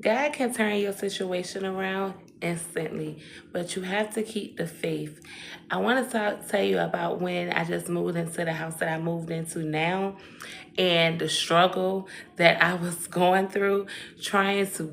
God can turn your situation around instantly, but you have to keep the faith. I want to tell you about when I just moved into the house that I moved into now and the struggle that I was going through trying to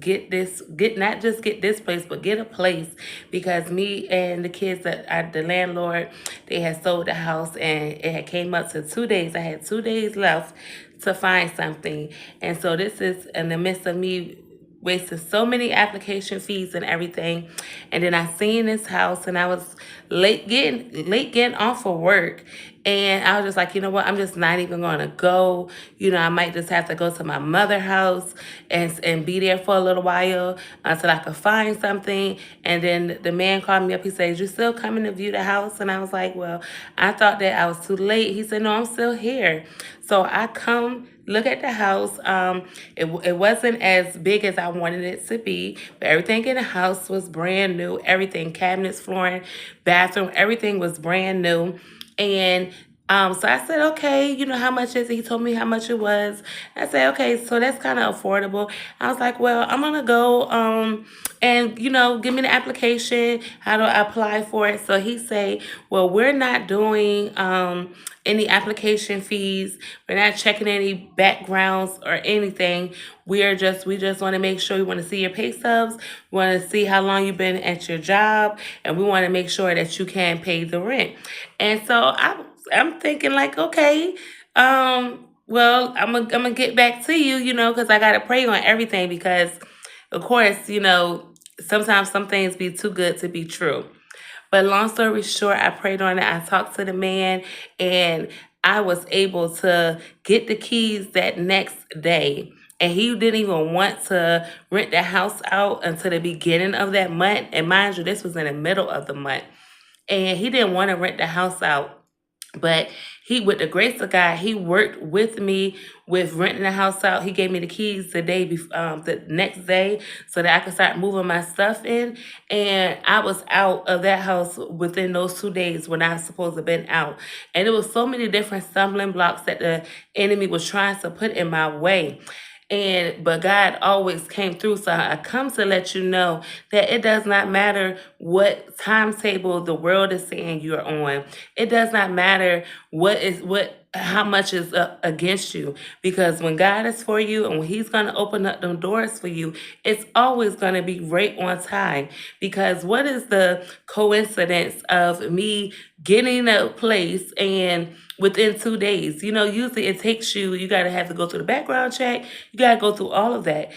not just get this place, but get a place because me and the kids the landlord, they had sold the house and it had came up to 2 days. I had 2 days left to find something. And so this is in the midst of me wasted so many application fees and everything. And then I seen this house and I was late getting off of work. And I was just like, you know what? I'm just not even gonna go. I might just have to go to my mother's house and be there for a little while until I could find something. And then the man called me up. He said, "You still coming to view the house?" And I was like, "Well, I thought that I was too late." He said, "No, I'm still here." So I come look at the house. It wasn't as big as I wanted it to be, but everything in the house was brand new. Everything, cabinets, flooring, bathroom, everything was brand new. And so I said, okay, how much is it? He told me how much it was. I said, okay, so that's kind of affordable. I was like, well, I'm gonna go and give me the application. How do I apply for it? So he say, well, we're not doing any application fees. We're not checking any backgrounds or anything. We just want to make sure we want to see your pay stubs. We want to see how long you've been at your job, and we want to make sure that you can pay the rent. And so I'm thinking like, okay, well, I'm gonna get back to you, because I gotta pray on everything because, of course, sometimes some things be too good to be true. But long story short, I prayed on it. I talked to the man, and I was able to get the keys that next day. And he didn't even want to rent the house out until the beginning of that month. And mind you, this was in the middle of the month. And he didn't want to rent the house out. But with the grace of God, he worked with me with renting the house out. He gave me the keys the next day, so that I could start moving my stuff in. And I was out of that house within those 2 days when I was supposed to have been out. And it was so many different stumbling blocks that the enemy was trying to put in my way. But God always came through. So I come to let you know that it does not matter what timetable the world is saying you're on. It does not matter how much is up against you, because when God is for you and when he's going to open up them doors for you, it's always going to be right on time. Because what is the coincidence of me getting a place and within 2 days? Usually it takes you got to have to go through the background check. You got to go through all of that.